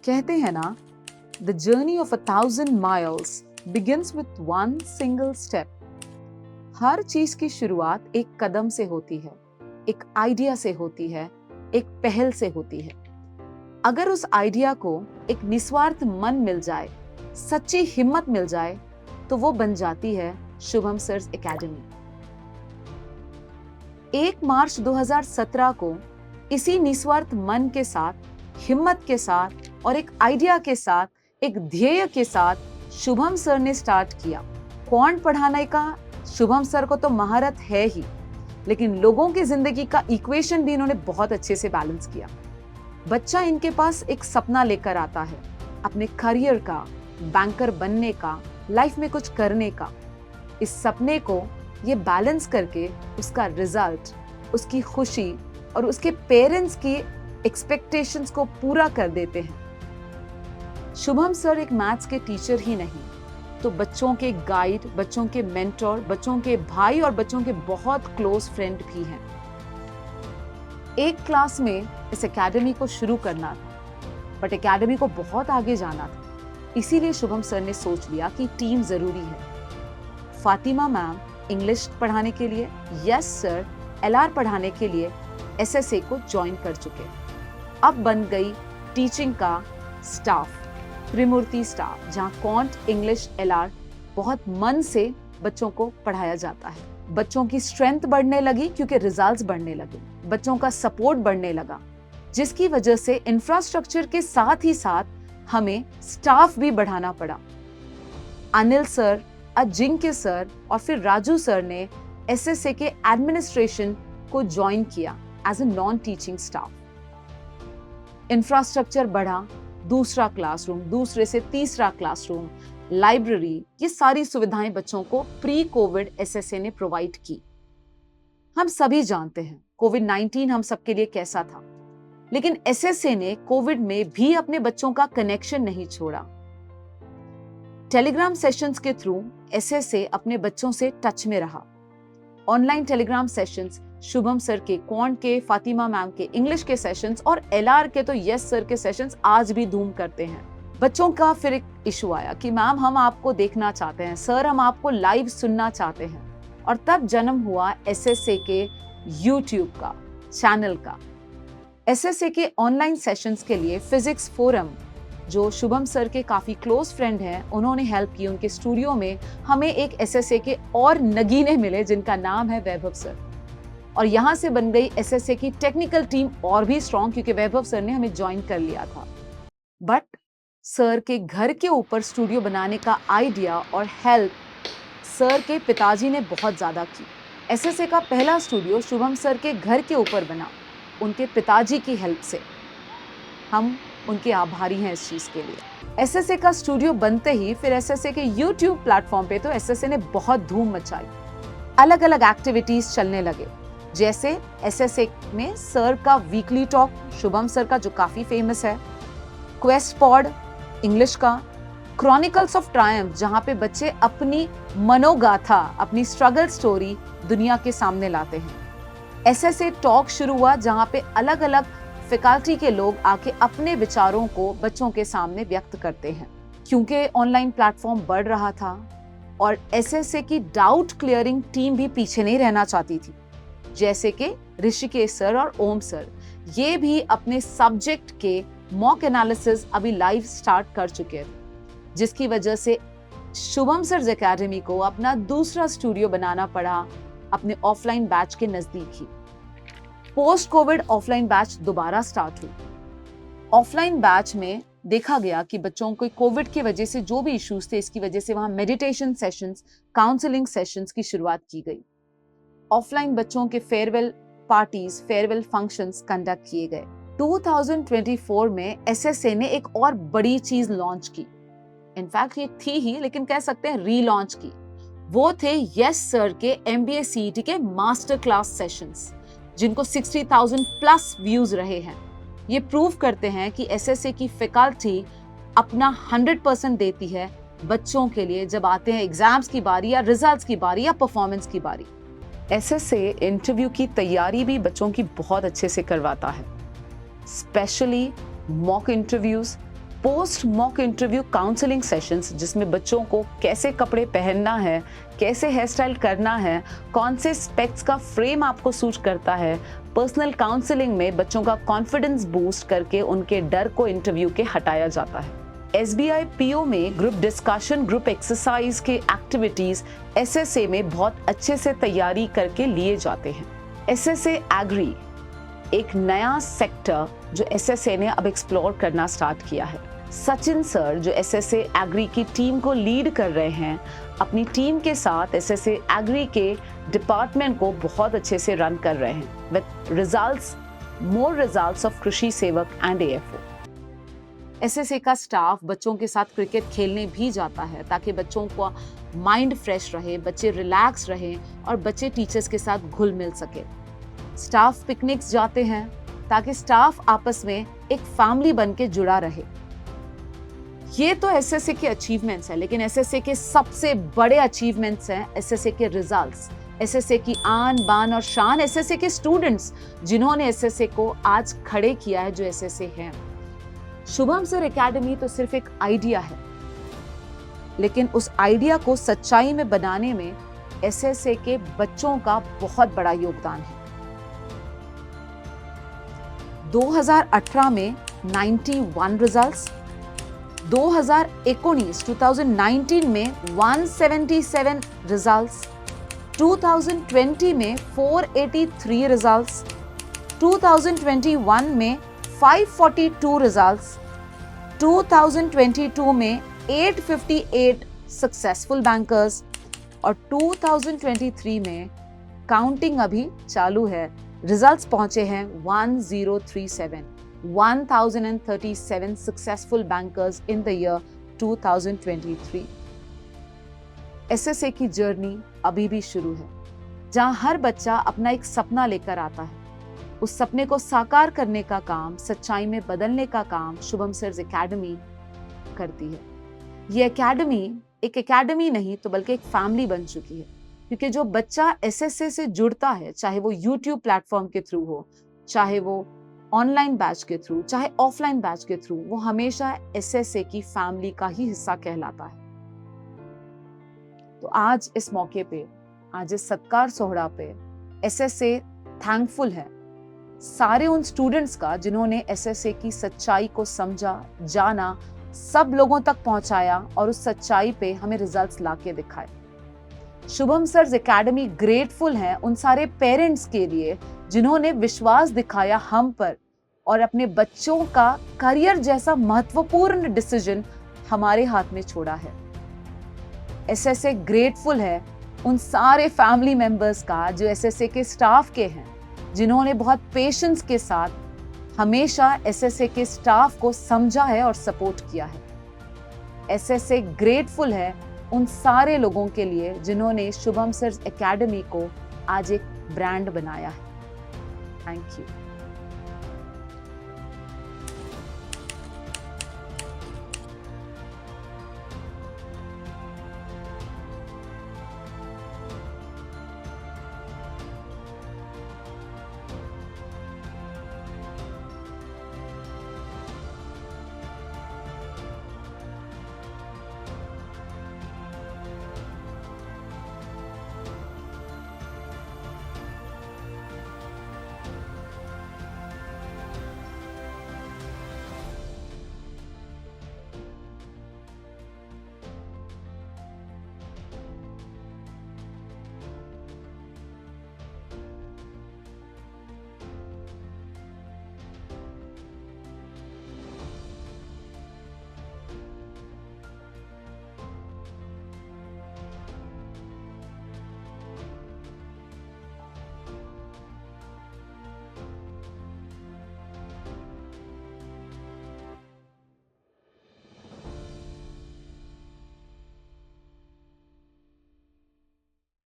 कहते हैं ना, the journey of 1,000 miles begins with one single step. हर चीज की शुरुआत एक कदम से होती है, एक आइडिया से होती है, एक पहल से होती है। अगर उस आइडिया को एक निस्वार्थ मन मिल जाए, सच्ची हिम्मत मिल जाए, तो वो बन जाती है शुभम सर्स एकेडमी। 1 मार्च 2017 को इसी निस्वार्थ मन के साथ, हिम्मत के साथ और एक आइडिया के साथ, एक ध्येय के साथ शुभम सर ने स्टार्ट किया। क्वांट पढ़ाने का शुभम सर को तो महारत है ही, लेकिन लोगों की जिंदगी का इक्वेशन भी इन्होंने बहुत अच्छे से बैलेंस किया। बच्चा इनके पास एक सपना लेकर आता है, अपने करियर का, बैंकर बनने का, लाइफ में कुछ करने का। इस सपने को ये बैलेंस करके उसका रिजल्ट, उसकी खुशी और उसके पेरेंट्स की एक्सपेक्टेशंस को पूरा कर देते हैं। शुभम सर एक मैथ्स के टीचर ही नहीं, तो बच्चों के गाइड, बच्चों के मेंटोर, बच्चों के भाई और बच्चों के बहुत क्लोज फ्रेंड भी हैं। एक क्लास में इस एकेडमी को शुरू करना था, बट एकेडमी को बहुत आगे जाना था। इसीलिए शुभम सर ने सोच लिया कि टीम जरूरी है। फातिमा मैम इंग्लिश पढ़ाने के लिए, यस सर एलआर पढ़ाने के लिए एसएसए को ज्वाइन कर चुके। अब बन गई टीचिंग का स्टाफ, त्रिमूर्ति स्टाफ, जहां क्वांट, इंग्लिश, एलआर बहुत मन से बच्चों को पढ़ाया जाता है। बच्चों की स्ट्रेंथ बढ़ने लगी क्योंकि रिजल्ट्स बढ़ने लगे, बच्चों का सपोर्ट बढ़ने लगा, जिसकी वजह से इंफ्रास्ट्रक्चर के साथ ही साथ हमें स्टाफ भी बढ़ाना पड़ा। अनिल सर, अजिंक्य सर और फिर राजू सर ने एसएसए के एडमिनिस्ट्रेशन को ज्वाइन किया as a non teaching staff. Infrastructure बढ़ा, दूसरा क्लासरूम, दूसरे से तीसरा क्लासरूम, लाइब्रेरी, ये सारी सुविधाएं बच्चों को प्री कोविड एसएसए ने प्रोवाइड की। हम सभी जानते हैं कोविड-19 हम सबके लिए कैसा था, लेकिन एसएसए ने कोविड में भी अपने बच्चों का कनेक्शन नहीं छोड़ा। टेलीग्राम सेशंस के थ्रू एसएसए अपने बच्चों से टच में रहा। Online Telegram sessions, Shubham sir के, क्वांट के, फातिमा मैम के इंग्लिश के सेशंस और एलआर के तो यस सर के सेशंस आज भी धूम करते हैं। बच्चों का फिर एक इशू आया कि मैम हम आपको देखना चाहते हैं, सर हम आपको लाइव सुनना चाहते हैं, और तब जन्म हुआ एसएसए के यूट्यूब का चैनल का। एसएसए के ऑनलाइन सेशंस के लिए फिजिक्स फोरम, जो शुभम सर के काफी क्लोज फ्रेंड हैं, उन्होंने हेल्प की। उनके स्टूडियो में हमें एक एसएसए के और नगीने मिले जिनका नाम है वैभव सर, और यहाँ से बन गई एसएसए की टेक्निकल टीम और भी स्ट्रॉन्ग, क्योंकि वैभव सर ने हमें ज्वाइन कर लिया था। बट सर के घर के ऊपर स्टूडियो बनाने का आइडिया और हेल्प सर के पिताजी ने बहुत ज्यादा की। एसएसए का पहला स्टूडियो शुभम सर के घर के ऊपर बना, उनके पिताजी की हेल्प से। हम उनके आभारी हैं इस चीज के लिए। एसएसए का स्टूडियो बनते ही फिर एसएसए के यूट्यूब प्लेटफॉर्म पे तो एसएसए ने बहुत धूम मचाई। अलग अलग एक्टिविटीज चलने लगे, जैसे एसएसए में सर का वीकली टॉक, शुभम सर का जो काफी फेमस है, क्वेस्ट पॉड इंग्लिश का, क्रॉनिकल्स ऑफ ट्रायम्फ, जहां पे बच्चे अपनी मनोगाथा, अपनी स्ट्रगल स्टोरी दुनिया के सामने लाते हैं। एसएसए टॉक शुरू हुआ, जहां पे अलग अलग फैकल्टी के लोग आके अपने विचारों को बच्चों के सामने व्यक्त करते हैं। क्योंकि ऑनलाइन प्लेटफॉर्म बढ़ रहा था और एसएसए की डाउट क्लियरिंग टीम भी पीछे नहीं रहना चाहती थी, जैसे कि ऋषिकेश सर और ओम सर, ये भी अपने सब्जेक्ट के मॉक एनालिसिस अभी लाइव स्टार्ट कर चुके हैं, जिसकी वजह से शुभम सर एकेडमी को अपना दूसरा स्टूडियो बनाना पड़ा अपने ऑफलाइन बैच के नजदीक ही। पोस्ट कोविड ऑफलाइन बैच दोबारा स्टार्ट हुई। ऑफलाइन बैच में देखा गया कि बच्चों को कोविड की वजह से जो भी इश्यूज थे, इसकी वजह से वहां मेडिटेशन सेशंस, काउंसलिंग सेशंस की शुरुआत की गई। ऑफलाइन बच्चों के farewell parties, farewell functions conduct किए गए। 2024 में एसएसए ने एक और बड़ी चीज लॉन्च की। इनफैक्ट ये थी ही, लेकिन कह सकते हैं रीलॉन्च की। वो थे यस सर के एमबीए सीईटी के मास्टर क्लास सेशंस, जिनको 60,000 प्लस व्यूज रहे हैं। ये प्रूव करते हैं कि एसएसए की फैकल्टी अपना 100% देती है बच्चों के लिए, जब आते हैं एग्जाम्स की बारी या रिजल्ट्स की बारी या परफॉर्मेंस की बारी। एसएसए इंटरव्यू की तैयारी भी बच्चों की बहुत अच्छे से करवाता है, specially mock interviews, post mock interview counselling sessions, जिसमें बच्चों को कैसे कपड़े पहनना है, कैसे हेयर स्टाइल करना है, कौन से स्पेक्स का फ्रेम आपको सूट करता है। पर्सनल काउंसलिंग में बच्चों का कॉन्फिडेंस बूस्ट करके उनके डर को इंटरव्यू के हटाया जाता है। SBI PO में ग्रुप डिस्कशन, ग्रुप एक्सरसाइज के एक्टिविटीज SSA में बहुत अच्छे से तैयारी करके लिए जाते हैं। SSA एग्री एक नया सेक्टर जो SSA ने अब एक्सप्लोर करना स्टार्ट किया है। सचिन सर जो SSA एग्री की टीम को लीड कर रहे हैं, अपनी टीम के साथ SSA एग्री के डिपार्टमेंट को बहुत अच्छे से रन कर रहे हैं with results, more results of कृषि सेवक एंड AFO। SSA का स्टाफ बच्चों के साथ क्रिकेट खेलने भी जाता है ताकि बच्चों का माइंड फ्रेश रहे, बच्चे रिलैक्स रहें और बच्चे टीचर्स के साथ घुल मिल सके। स्टाफ पिकनिक्स जाते हैं ताकि स्टाफ आपस में एक फैमिली बन के जुड़ा रहे। ये तो SSA के अचीवमेंट्स है, लेकिन SSA के सबसे बड़े अचीवमेंट्स हैं SSA के रिजल्ट्स, SSA की आन बान और शान, SSA के स्टूडेंट्स जिन्होंने SSA को आज खड़े किया है जो SSA है। शुभम सर एकेडमी तो सिर्फ एक आइडिया है, लेकिन उस आइडिया को सच्चाई में बनाने में SSA के बच्चों का बहुत बड़ा योगदान है। 2018 में 91 रिजल्ट्स, 2019 में 177 रिजल्ट्स, 2020 में 483 रिजल्ट्स, 2021 में 542 रिजल्ट्स, 2022 में 858 सक्सेसफुल बैंकर्स और 2023 में काउंटिंग अभी चालू है, रिजल्ट्स पहुंचे हैं 1037 successful bankers in the year 2023। SSA की जर्नी अभी भी शुरू है, जहां हर बच्चा अपना एक सपना लेकर आता है। उस सपने को साकार करने का काम, सच्चाई में बदलने का काम शुभम सर्स एकेडमी करती है। ये एकेडमी एक एकेडमी नहीं तो बल्कि एक फैमिली बन चुकी है, क्योंकि जो बच्चा SSA से जुड़ता है, चाहे वो YouTube प्लेटफॉर्म के थ्रू हो, चाहे वो ऑनलाइन बैच के थ्रू, चाहे ऑफलाइन बैच के थ्रू, वो हमेशा SSA की फैमिली का ही हिस्सा कहलाता है। तो आज इस मौके पे, आज इस सत्कार सोहरा पे SSA थैंकफुल है सारे उन स्टूडेंट्स का जिन्होंने SSA की सच्चाई को समझा, जाना, सब लोगों तक पहुंचाया और उस सच्चाई पे हमें रिजल्ट्स लाके दिखाए। शुभम सर्स एकेडमी ग्रेटफुल है उन सारे पेरेंट्स के लिए जिन्होंने विश्वास दिखाया हम पर और अपने बच्चों का करियर जैसा महत्वपूर्ण डिसीजन हमारे हाथ में छोड़ा है। SSA ग्रेटफुल है उन सारे फैमिली मेंबर्स का जो SSA के स्टाफ के हैं, जिन्होंने बहुत पेशेंस के साथ हमेशा SSA के स्टाफ को समझा है और सपोर्ट किया है। SSA ग्रेटफुल है उन सारे लोगों के लिए जिन्होंने शुभम सर्स एकेडमी को आज एक ब्रांड बनाया है। Thank you.